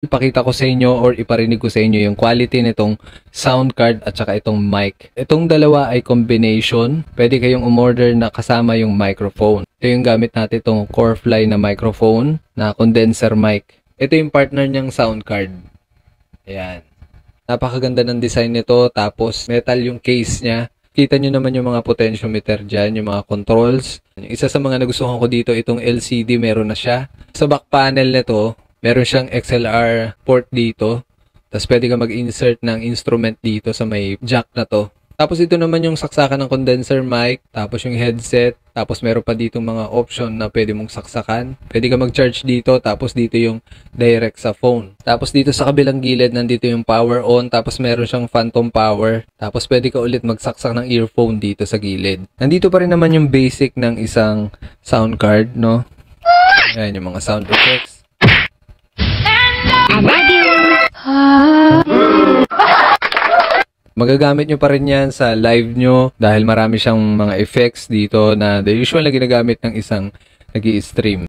Ipakita ko sa inyo or iparinig ko sa inyo yung quality nitong sound card at saka itong mic. Itong dalawa ay combination. Pwede kayong umorder na kasama yung microphone. Ito yung gamit natin itong Corefly na microphone na condenser mic. Ito yung partner niyang sound card. Ayan. Napakaganda ng design nito. Tapos metal yung case niya. Kita nyo naman yung mga potentiometer dyan, yung mga controls. Isa sa mga nagustuhan ko dito, itong LCD meron na siya. Sa back panel nito, meron siyang XLR port dito. Tapos pwede ka mag-insert ng instrument dito sa may jack na to. Tapos ito naman yung saksakan ng condenser mic. Tapos yung headset. Tapos meron pa dito mga option na pwede mong saksakan. Pwede ka mag-charge dito. Tapos dito yung direct sa phone. Tapos dito sa kabilang gilid, nandito yung power on. Tapos meron siyang phantom power. Tapos pwede ka ulit magsaksak ng earphone dito sa gilid. Nandito pa rin naman yung basic ng isang sound card, no? Ayan yung mga sound effects. Magagamit nyo pa rin yan sa live nyo dahil marami siyang mga effects dito na the usual na ginagamit ng isang nag-i-stream.